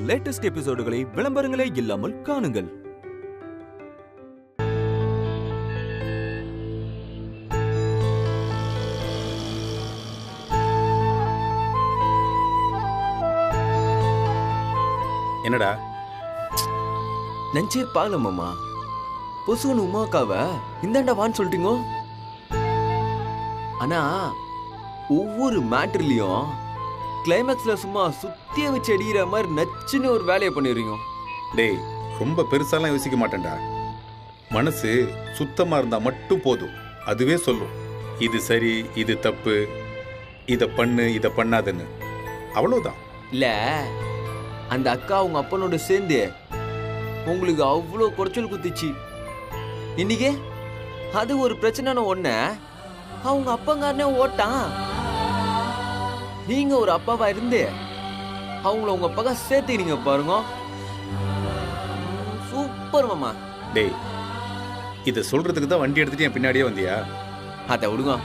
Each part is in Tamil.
லேட்டஸ்ட் எபிசோடுகளை விளம்பரங்களே இல்லாமல் காணுங்கள். என்னடா நஞ்சே பாக்கல மாமா. பொசுன்னு உமாக்காவ இந்தாண்டா வான்னு சொல்லிட்டீங்க. ஆனா ஒவ்வொரு மேட்டர்லயும் கிளைமேக்ஸ்ல சும்மா சுத்திய வச்சு அடிக்கிற மாதிரி நச்சுன்னு ஒரு வேலையை பண்ணிடுறீங்க. டேய், ரொம்ப பெருசாலாம் யோசிக்க மாட்டேன்டா. மனசு சுத்தமா இருந்தா மட்டும் போதும். அதுவே சொல்லும் இது சரி, இது தப்பு, இதை பண்ணு, இதை பண்ணாதுன்னு. அவ்வளவுதான். இல்ல, அந்த அக்கா உங்க அப்பனோட சேர்ந்து உங்களுக்கு அவ்வளோ குறைச்சல் குத்திச்சு. இன்னைக்கு அது ஒரு பிரச்சனைன்னு ஒண்ணு அவங்க அப்பங்காரனே ஓட்டான். நீங்க ஒரு அப்பாவா இருந்து அவங்கள உங்க அப்பா சேர்த்துக்கிறீங்க பாருங்க. சூப்பர் மாமா. டேய், இதை சொல்றதுக்கு தான் வண்டி எடுத்துட்டு என் பின்னாடியே வந்தியா? அத விடுங்க.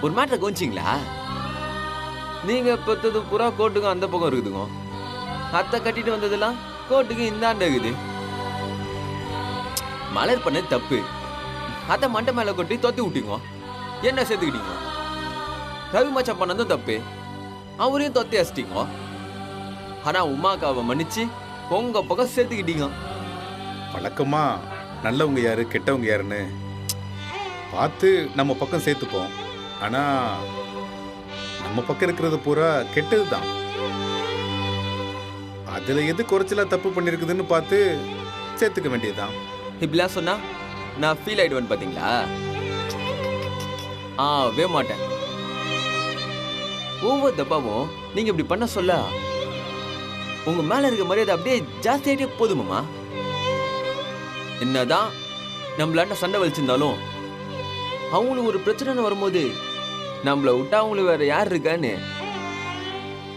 ஒரு மேட்டரை கவனிச்சிங்களா? நீங்க பெத்தது புறா கோட்டுக்கும் அந்த பக்கம் இருக்குதுங்க. அத்தை கட்டிட்டு வந்ததெல்லாம் கோட்டுக்கு இந்தாண்ட இருக்குது. மலர் பண்ண தப்பு. அத்தை மண்டை மேல கொட்டி தொத்தி விட்டீங்க. என்ன சேர்த்துக்கிட்டீங்க? ரவி மச்சான் பண்ணதும் தப்பு. அவரையும் தொத்தி அசிட்டீங்க. ஆனா உமாக்காவை மன்னிச்சு உங்க பக்கம் சேர்த்துக்கிட்டீங்க. வழக்கமா நல்லவங்க யாரு கெட்டவங்க யாருன்னு பார்த்து நம்ம பக்கம் சேர்த்துப்போம். ஆனா நம்ம பக்கம் இருக்கிறது பூரா கெட்டதுதான். அதுல எது குறைச்சலா தப்பு பண்ணிருக்குதுன்னு பார்த்து சேர்த்துக்க வேண்டியதுதான். இப்படிலாம் சொன்னா நான் ஃபீல் ஆயிடுவேன் பாத்தீங்களா? ஆவே மாட்டேன். ஒவ்வொரு தப்பாவும் நீங்க இப்படி பண்ண சொல்ல உங்க மேல இருக்க மரியாதை அப்படியே ஜாஸ்தி ஆயிட்டே போதுமாமா. என்னதான் நம்மளாண்ட சண்டை வலிச்சிருந்தாலும் அவங்களுக்கு ஒரு பிரச்சனை வரும்போது நம்மள விட்டா அவங்களுக்கு வேற யார் இருக்கான்னு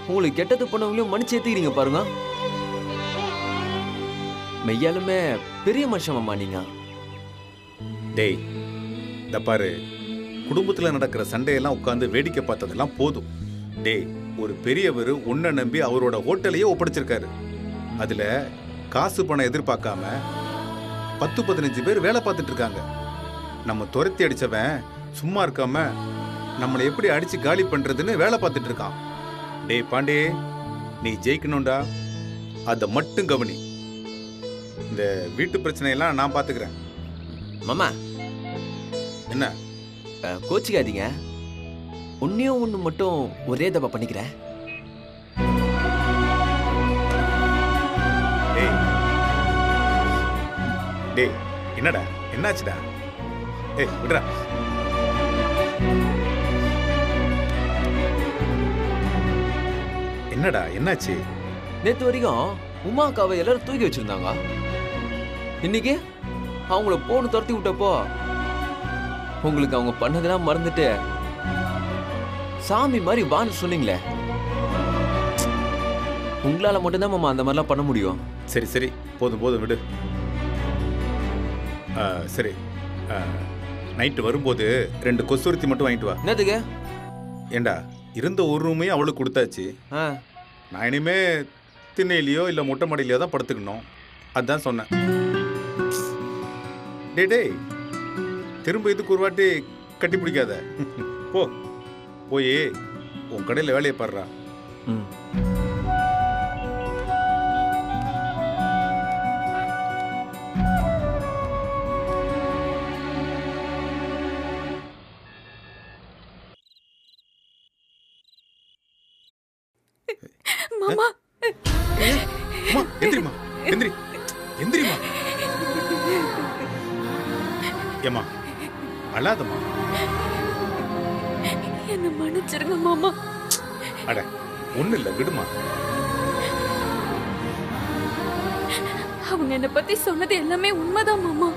உங்களுக்கு கெட்டது பண்ணவங்களையும் மன்னிச்சு ஏத்துக்கிறீங்க பாருங்க. மெய்யாலுமே பெரிய மனுஷமாமா நீங்க. டேய், இந்த பாரு, குடும்பத்துல நடக்கிற சண்டையெல்லாம் உட்காந்து வேடிக்கை பார்த்ததெல்லாம் போதும். டேய், ஒரு பெரியவர் உன்னை நம்பி அவரோட ஹோட்டலையே ஒப்படைச்சிருக்காரு. அதுல காசு பணம் எதிர்பார்க்காம 10-15 பேர் வேலை பார்த்துட்டு இருக்காங்க. நம்ம துரத்தி அடிச்சவன் சும்மா இருக்காம நம்மளை எப்படி அடிச்சு காலி பண்றதுன்னு வேலை பார்த்துட்டு இருக்கான். டேய் பாண்டே, நீ ஜெயிக்கணும்டா, அதை மட்டும் கவனி. இந்த வீட்டு பிரச்சனையெல்லாம் நான் பாத்துக்கிறேன். மாமா என்ன கோச்சிக்காதீங்க. ஒன்னையும் ஒண்ணு மட்டும் ஒரே தப்பா பண்ணிக்கிறேன். டேய் டேய், என்னடா என்னாச்சுடா? ஏய் விடுறா. என்னடா என்னாச்சு? நேத்து வரைக்கும் உமாக்காவை எல்லாரும் தூக்கி வச்சிருந்தாங்க. இன்னைக்கு அவங்கள போன்னு துரத்தி விட்டப்போ உங்களுக்கு அவங்க பண்ணதெல்லாம் மறந்துட்டு சாமி மாதிரி வான்னு சொன்னீங்களே. உங்களால மட்டும்தான் மாமா அந்த மாதிரிலாம் பண்ண முடியும். சரி சரி, போதும் போதும் விடு. சரி, நைட்டு வரும்போது 2 கொசுவர்த்தி மட்டும் வாங்கிட்டு வா. என்னதுக்கு? ஏண்டா, இருந்த ஒரு ரூமையும் அவளுக்கு கொடுத்தாச்சு. நான் இனிமே திண்ணையிலையோ இல்லை மொட்டை மாடியிலையோ தான் படுத்துக்கணும். அதுதான் சொன்னேன். டே டேய், திரும்ப இதுக்கு ஒரு வாட்டி கட்டி பிடிக்காத. போ, போய் உன் கடையில் வேலையை பாடுறா. மாமா, எந்திரிமா, எந்திரி, எந்திரிமா. ஏமா, அழாதம்மா. என்ன மன்னிச்சிருங்க மாமா. அட ஒண்ணு இல்ல, விடுமா. அவங்க என்ன பத்தி சொன்னது எல்லாமே உண்மைதான் மாமா.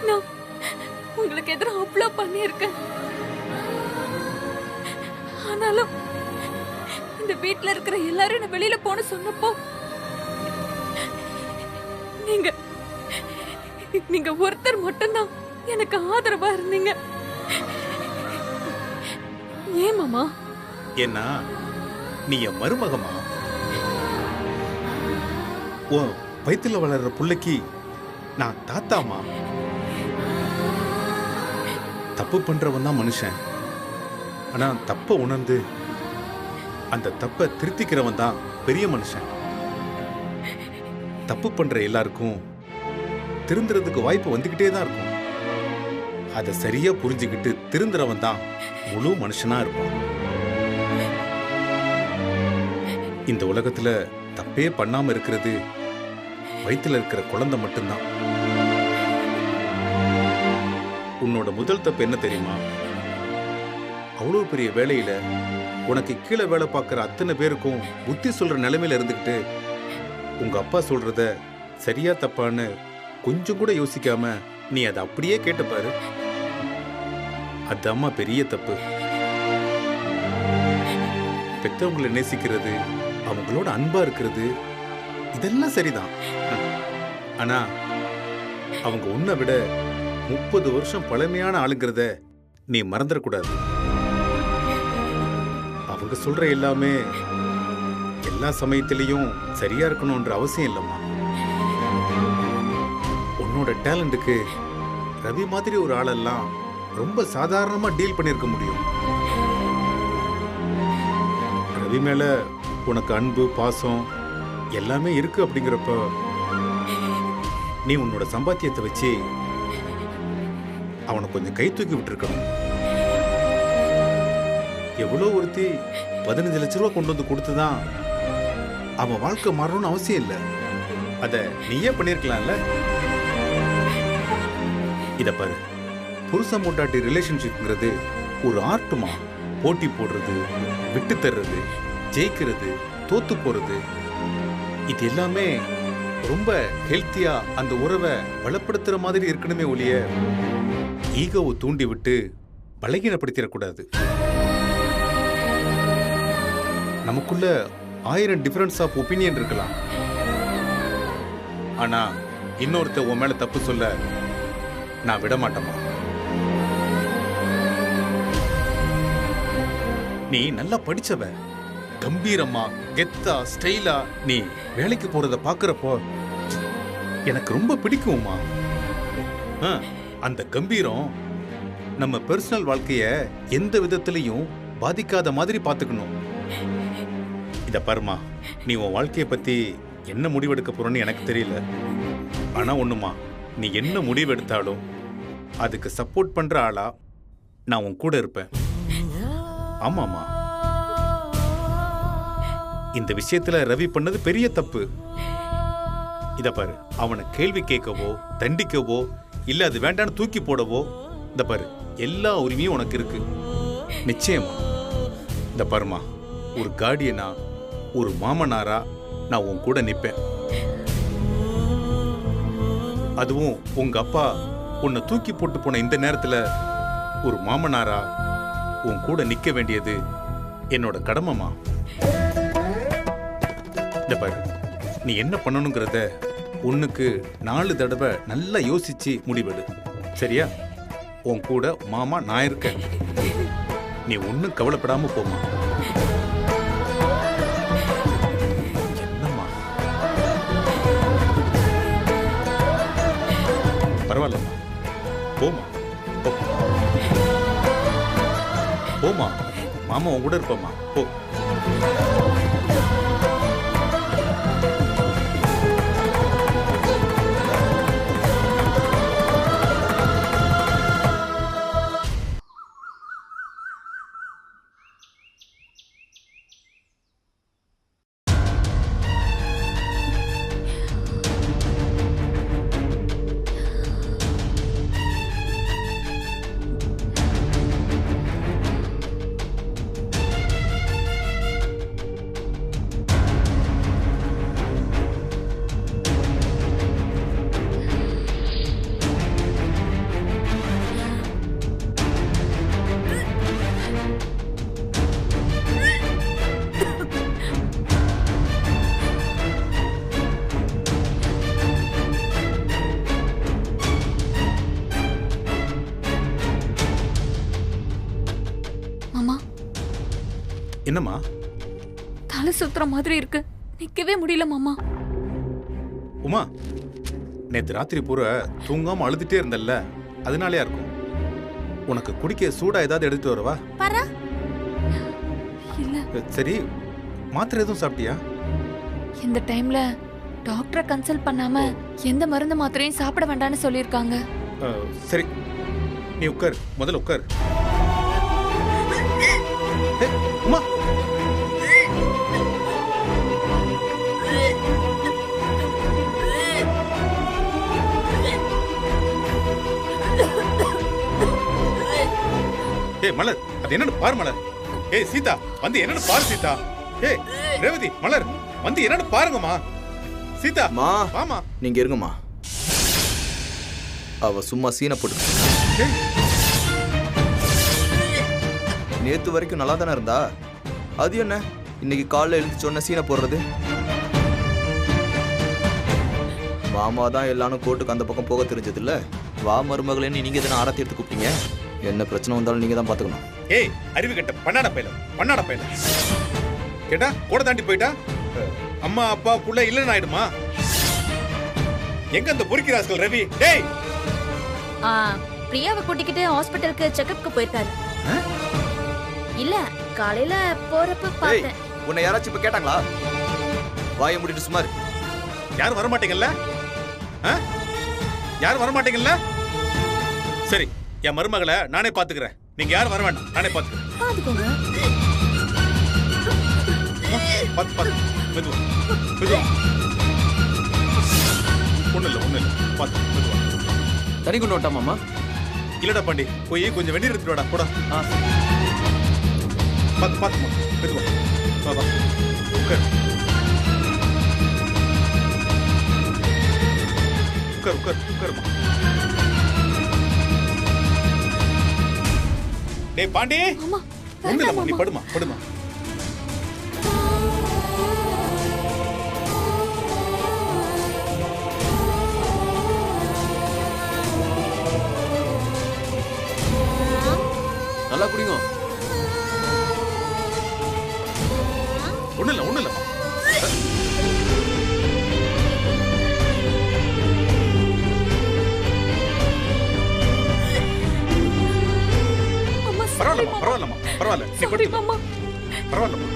நான் உங்களுக்கு எதிராக அவ்வளோ பண்ணியிருக்கேன். ஆனாலும் இந்த வீட்டுல இருக்கிற எல்லாரும் என்ன வெளியில போன சொன்னப்போ நீங்க நீங்க ஒருத்தர் மட்டும்தான் எனக்கு ஆதரவா இருந்தீங்க. ஏன் மாமா? ஏன்னா நீ என் மருமகமா. உன் வயித்துல வளர்ற புள்ளைக்கு நான் தாத்தாமா. தப்பு பண்றவன் தான் மனுஷன். ஆனா தப்ப உணர்ந்து அந்த தப்பை திருத்திக்கிறவன் தான் பெரிய மனுஷன். தப்பு பண்ற எல்லாருக்கும் திருந்துறதுக்கு வாய்ப்பு வந்துகிட்டே தான் இருக்கும். அதை சரியா புரிஞ்சுக்கிட்டு திருந்துறவன் தான் முழு மனுஷனா இருப்பான். இந்த உலகத்துல தப்பே பண்ணாம இருக்கிறது வயித்துல இருக்கிற குழந்தை மட்டும்தான். உன்னோட முதல் தப்பு என்ன தெரியுமா? அவ்வளவு பெரிய வேலையில உனக்கு கீழே வேலை பார்க்கிற அத்தனை பேருக்கும் புத்தி சொல்ற நிலைமையில இருந்துகிட்டு உங்க அப்பா சொல்றத சரியா தப்பான்னு கொஞ்சம் கூட யோசிக்காம நீ அதை அப்படியே கேட்டுப்பாரு. அம்மா பெரிய தப்பு. பெத்தவங்களை நேசிக்கிறது, அவங்களோட அன்பா இருக்கிறது, இதெல்லாம் சரிதான். ஆனா அவங்க உன்னை விட 30 வருஷம் பழமையான ஆளுங்கிறத நீ மறந்துடக்கூடாது. அவங்க சொல்ற எல்லாமே எல்லா சமயத்திலையும் சரியா இருக்கணும்ன்ற அவசியம் இல்லம்மா. உன்னோட டேலண்ட்டுக்கு ரவி மாதிரி ஒரு ஆளெல்லாம் ரொம்ப சாதாரணமா டீல் பண்ணிருக்க முடியும். ரவி மேல உனக்கு அன்பு பாசம் எல்லாமே இருக்கு. அப்படிங்கிறப்ப நீ உன்னோட சம்பாத்தியத்தை வச்சு அவனை கொஞ்சம் கை தூக்கி விட்டுருக்கணும். எவ்வளோ ஒருத்தி 15 லட்ச ரூபா கொண்டு வந்து கொடுத்துதான் அவன் வாழ்க்கை மாறணும்னு அவசியம் இல்லை. அத நீயே பண்ணிருக்கலாம்ல. இத பாரு, புருஷன் பொண்டாட்டி ரிலேஷன்ஷிப்ங்கிறது ஒரு ஆர்ட்டுமா. போட்டி போடுறது, விட்டு தர்றது, ஜெயிக்கிறது, தோத்து போறது, இது எல்லாமே ரொம்ப ஹெல்த்தியா அந்த உறவை பலப்படுத்துற மாதிரி இருக்கணுமே ஒழிய ஈகோவை தூண்டி விட்டு பலகீனப்படுத்திடக்கூடாது. நமக்குள்ள 1000 டிஃபரன்ஸ் ஆஃப் ஒப்பீனியன் இருக்கலாம். ஆனா இன்னொருத்த உன் மேல தப்பு சொல்ல நான் விட மாட்டேமா. நீ நல்லா படிச்சவ, கம்பீரமா கெத்தா ஸ்டைலா நீ வேலைக்கு போறத பாக்குறப்போ எனக்கு ரொம்ப பிடிக்கும்மா. அந்த கம்பீரம் நம்ம பர்சனல் வாழ்க்கைய எந்த விதத்திலையும் பாதிக்காத மாதிரி பாத்துக்கணும். இத பாருமா, நீ உன் வாழ்க்கைய பத்தி என்ன முடிவெடுக்க போறன்னு எனக்கு தெரியல. ஆனா ஒண்ணுமா, நீ என்ன முடிவெடுத்தாலும் அதுக்கு சப்போர்ட் பண்ற ஆளா நான் உன் கூட இருப்பேன். ஆமாமா, இந்த விஷயத்துல ரவி பண்ணது பெரிய தப்பு. இத பாரு, அவனை கேள்வி கேட்கவோ தண்டிக்கவோ இல்ல அது வேண்டான்னு தூக்கி போடவோ இந்த பாரு எல்லா உரிமையும் உனக்கு இருக்கு. நிச்சயமா. இந்த பாருமா, ஒரு கார்டியனா ஒரு மாமனாரா நான் உன் கூட நிப்பேன். அதுவும் உங்க அப்பா உன்னை தூக்கி போட்டு போன இந்த நேரத்துல ஒரு மாமனாரா உன் கூட நிக்க வேண்டியது என்னோட கடமைமா. இந்த பாரு, நீ என்ன பண்ணணுங்கிறத உன்னுக்கு 4 தடவை நல்லா யோசிச்சு முடிவெடு. சரியா? உன் கூட மாமா நான் இருக்கேன். நீ ஒன்னும் கவலைப்படாம போமா. என்னம்மா பரவாயில்லம்மா, போமா போமா, மாமா உன் கூட இருப்பம்மா, போ. தலை சுத்துற மாதிரி இருக்கு. நிக்கவே முடியல மாமா. உமா, நேத்து ராத்திரி பூரா தூங்காம அழுதுட்டே இருந்தல்ல, அதனாலயா இருக்கும். உனக்கு குடிக்க சூடா ஏதாவது எடுத்துட்டு வரவா? பாரா. இல்ல, சரி, மாத்திரை எதுவும் சாப்பிட்டியா? இந்த டைம்ல டாக்டரை கன்சல்ட் பண்ணாம எந்த மருந்து மாத்திரையும் சாப்பிட வேண்டாம்னு சொல்லியிருக்காங்க. சரி, நீ உட்கார், முதல்ல உட்கார். உமா, ஏய் மலர், அது என்னன்னு பாரு மலர். ஏய் சீதா, வந்து என்னன்னு பாரு சீதா. ஏய் ரேவதி, மலர், வந்து என்னன்னு பாருங்கம்மா. சீதா, மா, வாமா. நீங்க இருங்கம்மா. அவ சும்மா சீனை போட்டு. ஏய், நேத்து வரைக்கும் நல்லா தானே இருந்தா, அது என்ன இன்னைக்கு காலைல எழுந்து சொன்ன சீனை போடுறது? மாமா தான் எல்லாரும் கோர்ட்டுக்கு அந்த பக்கம் போக தெரிஞ்சது இல்ல. வா மருமகளேன்னு நீங்க தானே ஆரத்தி எடுத்து கூப்பிட்டீங்க. என்ன பிரச்சனை வந்தாலும் நீங்க தான் பாத்துக்கணும். ஏய் அறிவு கட்ட பண்ணாட பையல கேட்டா கூட தாண்டி போயிட்டா அம்மா அப்பா புள்ள இல்லன்னு ஆயிடுமா? எங்க அந்த பொறுக்கி ராஸ்கல் ரவி? டேய், பிரியாவை கூட்டிக்கிட்டு ஹாஸ்பிட்டலுக்கு செக்அப்க்கு போயிருக்காரு. இல்ல, காலையில போறப்ப பார்த்தேன். உன்னை யாராச்சும் இப்ப கேட்டாங்களா? வாயை மூடிட்டு சும்மா இரு. யாரும் வர மாட்டீங்கல்ல? யாரும் வர மாட்டீங்கல்ல? சரி, என் மருமகளை நானே பாத்துக்கிறேன். நீங்க யாரும் வர வேண்டாம், நானே பாத்துக்கிறேன். பாத்துக்கோங்க. பாத்து மெதுவா மெதுவா. ஒண்ணு இல்ல பாத்து மெதுவா. தனி கொண்டு விட்டா மாமா? இல்லடா பாண்டி, போய் கொஞ்சம் வெந்நீர் எடுத்துட்டு வாடா. போடா. பாத்து மெதுவா. வா வா, உட்கார் உட்காருமா. டேய் பாண்டி, ஒண்ணு இல்லம்மா, நீ படுமா. நல்லா குடிங்க. ஒண்ணு இல்லம்மா. பரவாயில்லம்மா. நீ படுமா. பரவாயில்லம்மா.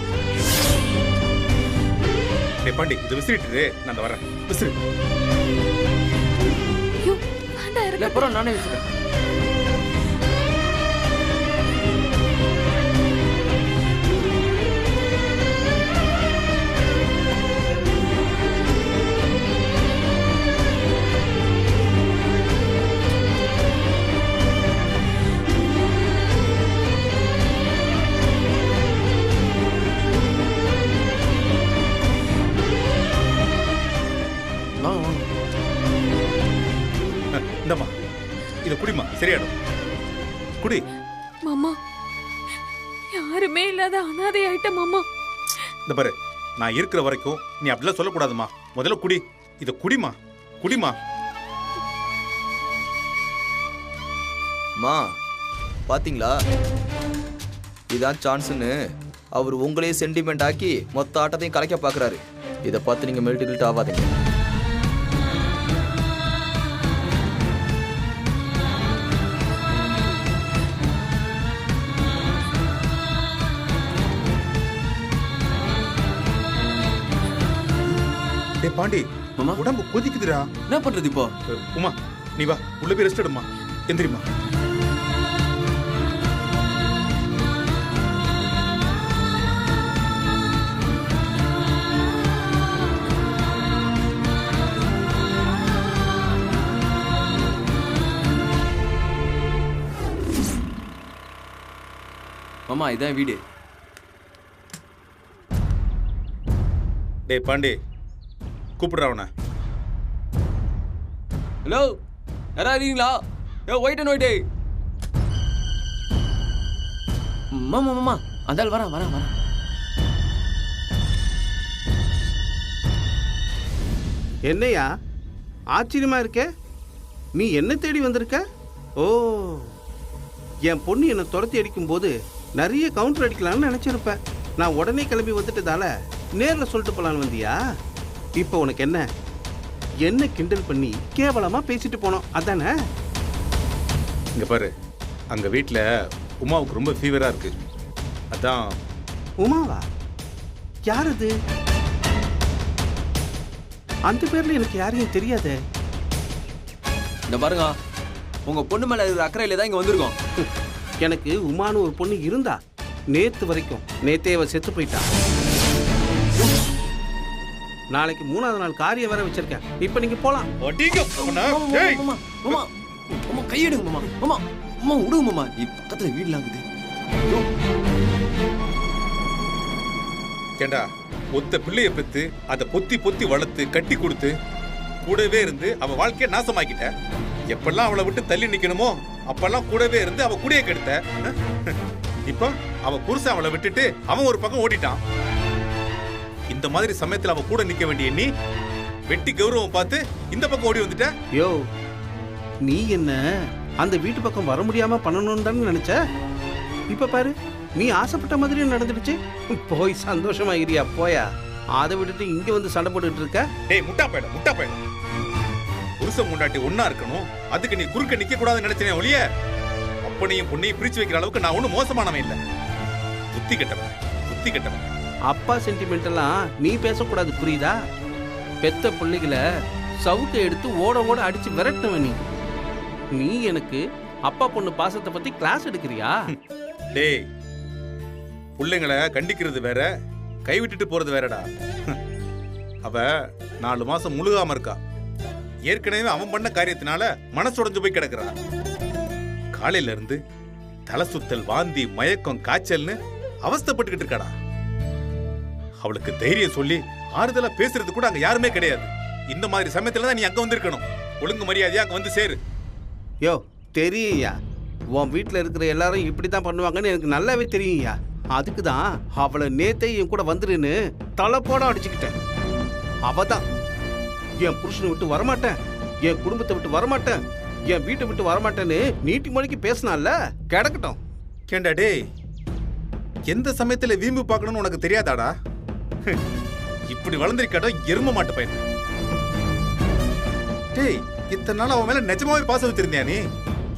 டேய் பாண்டி, இது விசிறிட்டு நான் வரேன். விசிறி. இல்ல பரவாயில்ல, நானே விசிறேன். இந்தம்மா, இத குடிமா, சரியாடும். குடி. மாமா, யாருமே இல்லாத அனாதை ஆயிட்ட மாமா. இந்த பாரு, நான் இருக்கிற வரைக்கும் நீ அப்படிலாம் சொல்லக்கூடாதுமா. முதல்ல குடி. இத குடிமா. மா, பாத்தீங்களா? இதான் சான்ஸ்னு அவர் உங்களையே சென்டிமெண்ட் ஆக்கி மொத்த ஆட்டத்தையும் கலைக்க பாக்குறாரு. இதை பார்த்து நீங்க மெல்ட் ஆகாதீங்க. டேய் பாண்டி, மாமா, உடம்பு கொதிக்குதுடா. என்ன பண்றது இப்போ? உமா, நீ வா, உள்ள போய் ரெஸ்ட் எடுமா. எந்திரிமா. மாமா, இதான் வீடு. டேய் பாண்டி, கூப்பிடுறா அவனை. ஹலோ, யாரா இருக்கீங்களா? White and white. மாமா, அந்த ஆள் வரேன். என்னையா ஆச்சரியமா இருக்கே, நீ என்ன தேடி வந்திருக்க? ஓ, என் பொண்ணு என்னை துரத்தி அடிக்கும் போது நிறைய கவுண்டர் அடிக்கலாம்னு நினைச்சிருப்ப. நான் உடனே கிளம்பி வந்துட்டதால நேர்ல சொல்லிட்டு போலான்னு வந்தியா? இப்போ உனக்கு என்ன கிண்டல் பண்ணி கேவலமா பேசிட்டு போனோம் அதானே? இங்க பாரு, அங்க வீட்ல உமாவுக்கு ரொம்ப ஃபீவரா இருக்கு. அதான். உமாவா? யார் அது? அந்த பேர்ல எனக்கு யாரையும் தெரியாதே. இந்த பாருங்க, உங்க பொண்ணு மேல இருக்கிற அக்கறையில தான் இங்க வந்திருக்கோம். எனக்கு உமான்னு ஒரு பொண்ணு இருந்தா நேத்து வரைக்கும். நேத்தே அவ செத்து போயிட்டா. நாளைக்கு 3வது நாள் காரியம் வேற வச்சிருக்கேன். இப்ப நீங்க போலாம். கையெடுங்க மாமா. மாமா மாமா விடுங்க மாமா. பக்கத்துல வீடுலாம் இருக்குது. கேண்டா, ஒத்த பிள்ளைய பெத்து அதை பொத்தி பொத்தி வளர்த்து கட்டி கொடுத்து கூடவே இருந்து அவ வாழ்க்கைய நாசமாக்கிட்ட. எப்பெல்லாம் அவளை விட்டு தள்ளி நிக்கணுமோ அப்பெல்லாம் கூடவே இருந்து அவ கூடயே கெடுத்த. இப்போ அவ புருஷன் அவளை விட்டுட்டு அவன் ஒரு பக்கம் ஓடிட்டான். இந்த மாதிரி சமயத்துல அவ கூட நிக்க வேண்டிய நீ வெட்டி கௌரவம் பார்த்து இந்த பக்கம் ஓடி வந்துட்ட. யோ, நீ என்ன அந்த வீட்டு பக்கம் வர முடியாம பண்ணணும்னு தானே நினைச்ச? இப்ப பாரு, நீ ஆசைப்பட்ட மாதிரி நடந்துடுச்சு. போய் சந்தோஷமாகிறியா? போயா. அதை விட்டுட்டு இங்க வந்து சண்டை போட்டுட்டு இருக்க. டேய் முட்டா பையல. புருஷன் முன்னாடி ஒன்னா இருக்கணும், அதுக்கு நீ குறுக்க நிக்க கூடாதுன்னு நினைச்சனே ஒழிய அப்பனையும் பொண்ணையும் பிரிச்சு வைக்கிற அளவுக்கு நான் ஒன்னும் மோசமானவன் இல்ல. புத்தி கெட்டவன். அப்பா சென்டிமெண்ட் எல்லாம் நீ பேசக்கூடாது, புரியுதா? பெத்த பிள்ளைகளை சவுக்கை எடுத்து ஓட ஓட அடிச்சு விரட்டவன் நீ எனக்கு அப்பா பொண்ணு பாசத்தை பத்தி கிளாஸ் எடுக்கிறியா? டேய், பிள்ளைங்களை கண்டிக்கிறது வேற, கைவிட்டுட்டு போறது வேறடா. அவ 4 மாசம் முழுகாம இருக்கா. ஏற்கனவே அவன் பண்ண காரியத்தினால மனசு உடைஞ்சு போய் கிடக்குறா. காலையில இருந்து தலை சுத்தல், வாந்தி, மயக்கம், காய்ச்சல்னு அவஸ்தைப்பட்டுக்கிட்டு இருக்காடா. அவளுக்கு தைரியம் சொல்லி ஆறுதலா பேசுறது கூட அங்க யாருமே கிடையாது. இந்த மாதிரி சமயத்துல தான் நீ அங்க வந்திருக்கணும். ஒழுங்கு மரியாதையா அங்க வந்து சேரு. யோ, தெரியுயா, உன் வீட்டுல இருக்கிற எல்லாரும் இப்படித்தான் பண்ணுவாங்கன்னு எனக்கு நல்லாவே தெரியும்யா. அதுக்கு தான் அவளை நேத்தே என் கூட வந்துருன்னு தலைப்போட அடிச்சுக்கிட்டேன். அவ தான் என் புருஷனை விட்டு வரமாட்டேன், என் குடும்பத்தை விட்டு வரமாட்டேன், என் வீட்டை விட்டு வரமாட்டேன்னு நீட்டி மொழிக்கு பேசினால. கிடக்கட்டும். கேண்டா டேய், எந்த சமயத்துல வீம்பு பார்க்கணும்னு உனக்கு தெரியாதாடா? இப்படி வளர்ந்திருக்காடா எரும மாட்டு பையன். டேய், இத்தனை நாள் அவன் மேல நிஜமாவே பாசம் வச்சிருந்தியா நீ?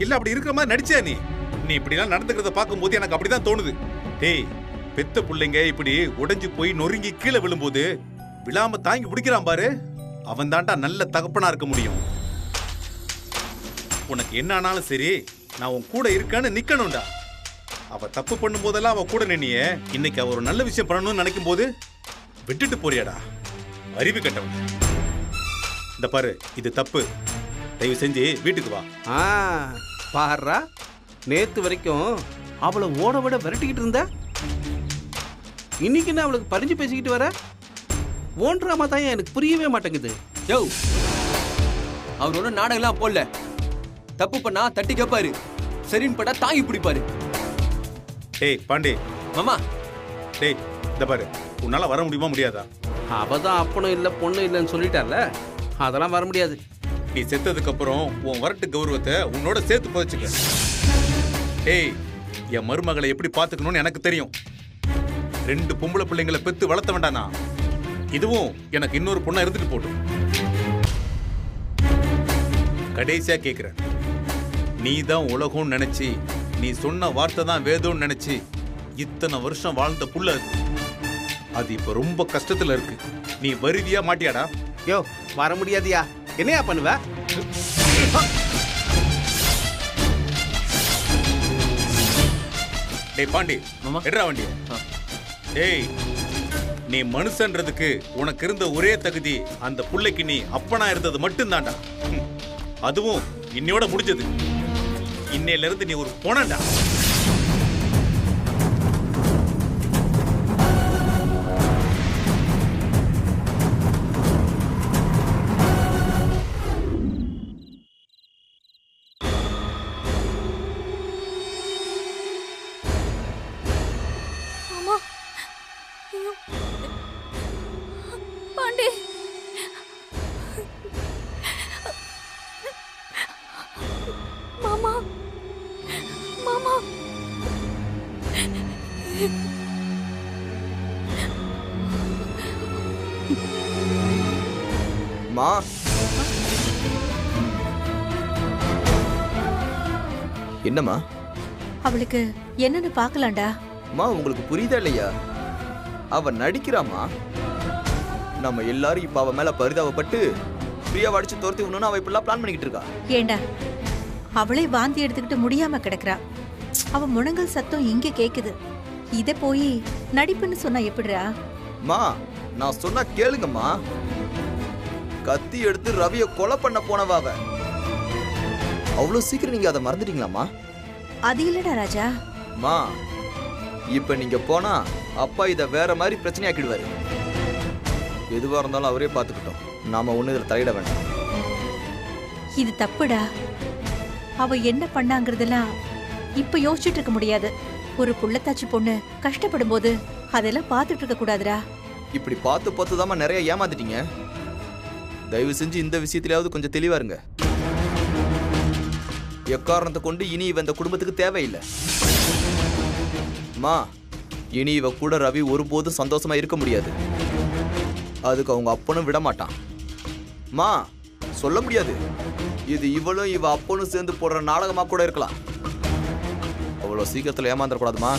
இல்ல அப்படி இருக்கிற மாதிரி நடிச்சியா நீ? நீ இப்படி எல்லாம் நடந்துக்கிறத பார்க்கும்போது எனக்கு அப்படிதான் தோணுது. டேய், பெத்த பிள்ளைங்க இப்படி உடைஞ்சு போய் நொறுங்கி கீழே விழும்போது விழாம தாங்கி பிடிக்கிறான் பாரு, அவன் தான்டா நல்ல தகப்பனா இருக்க முடியும். உனக்கு என்ன ஆனாலும் சரி, நான் உன் கூட இருக்கேன்னு நிக்கணும்டா. அவ தப்பு பண்ணும் போதெல்லாம் அவ கூட நின்னிய, இன்னைக்கு அவ ஒரு நல்ல விஷயம் பண்ணணும்னு நினைக்கும் போது விட்டுட்டு போறியாடா? அறிவு கட்டவன். இந்த பாரு, இது தப்பு. தயவு செஞ்சு வீட்டுக்கு வா. பாருடா, நேத்து வரைக்கும் அவளை ஓட விட விரட்டிக்கிட்டு இருந்த, இன்னைக்கு என்ன அவளுக்கு பறிஞ்சு பேசிக்கிட்டு வர? ஓன்றாம தான் எனக்கு புரியவே மாட்டேங்குது. யோ, அவர் ஒன்றும் நாடகம்லாம் போடல. தப்பு பண்ணா தட்டி கேட்பாரு, சரின்னு பட்டா தாங்கி பிடிப்பாரு. டேய் பாண்டி மாமா. டேய், இந்த பாரு, உன்னால வர முடியுமா முடியாதா? அவதான் அப்பனும் இல்ல பொண்ணு இல்லைன்னு சொல்லிட்டார்ல, அதெல்லாம் வர முடியாது. நீ செத்ததுக்கு அப்புறம் உன் வரட்டு கௌரவத்தை உன்னோட சேர்த்து புதைச்சுக்க. டேய், என் மருமகளை எப்படி பாத்துக்கணும்னு எனக்கு தெரியும். 2 பொம்பளை பிள்ளைங்களை பெத்து வளர்த்த வேண்டானா? இதுவும் எனக்கு இன்னொரு பொண்ணா இருந்துட்டு போட்டும். கடைசியா கேக்குறேன், நீ தான் உலகம் நினைச்சு, நீ சொன்ன வார்த்தை தான் வேதம்னு நினைச்சு இத்தனை வருஷம் வாழ்ந்த புள்ள அது இப்ப ரொம்ப கஷ்டத்துல இருக்கு. நீ வருவியா மாட்டியாடா? யோ, வர முடியாதியா? என்னையா பண்ணுவ? டேய் பாண்டி, மாமா. எடுறா வண்டிய. டேய், நீ மனுஷன்றதுக்கு உனக்கு இருந்த ஒரே தகுதி அந்த புள்ளைக்கு நீ அப்பனா இருந்தது மட்டும்தான்டா. அதுவும் இன்னையோட முடிஞ்சது. இன்னையில இருந்து நீ ஒரு பொணண்டா. பாண்டி, மாமா, மாமா. மா என்னம்மா? அவளுக்கு என்னன்னு பார்க்கலாம்டா. மா உங்களுக்கு புரியுதா இல்லையா? அவ நடிக்கிறாமா. நம்ம எல்லாரும் இப்ப அவ மேல பரிதாபப்பட்டு பிரியாவை அடிச்சு துரத்தி விடணும்னு அவ இப்பெல்லாம் பிளான் பண்ணிக்கிட்டு இருக்கா. ஏண்டா அவளே வாந்தி எடுத்துக்கிட்டு முடியாம கிடக்குறா. அவ முழங்கல் சத்தம் இங்க கேக்குது. இத போய் நடிப்புன்னு சொன்னா எப்படிடா? மா நான் சொன்னா கேளுங்கம்மா. கத்தி எடுத்து ரவியை கொலை பண்ண போனவா அவ. அவ்வளவு சீக்கிரம் நீங்க அதை மறந்துட்டீங்களாமா? அது இல்லடா ராஜா. மா இப்ப நீங்க போனா அப்பா இத வேற மாதிரி பிரச்சனையாக்கிடுவாரு. எதுவா இருந்தாலும் அவரே பாத்துக்கிட்டோம். நாம ஒண்ணு இதுல தலையிட வேண்டாம். இது தப்புடா. அவ என்ன பண்ணாங்கிறதெல்லாம் இப்ப யோசிச்சுட்டு இருக்க முடியாது. ஒரு புள்ளத்தாச்சி பொண்ணு கஷ்டப்படும் போது அதெல்லாம் பார்த்துட்டு இருக்க கூடாதுடா. இப்படி பார்த்து தாமா நிறைய ஏமாத்திட்டீங்க. தயவு செஞ்சு இந்த விஷயத்திலாவது கொஞ்சம் தெளிவா இருங்க. எக்காரணத்தை கொண்டு இனி இவ இந்த குடும்பத்துக்கு தேவையில்லை. மா இனி இவ கூட ரவி ஒருபோதும் சந்தோஷமா இருக்க முடியாது. அதுக்கு அவங்க அப்பனும் விட மாட்டான். மா சொல்ல முடியாது. இது இவளும் இவ அப்பனும் சேர்ந்து போடுற நாடகமா கூட இருக்கலாம். அவ்வளவு சீக்கிரத்துல ஏமாந்துடக்கூடாதுமா.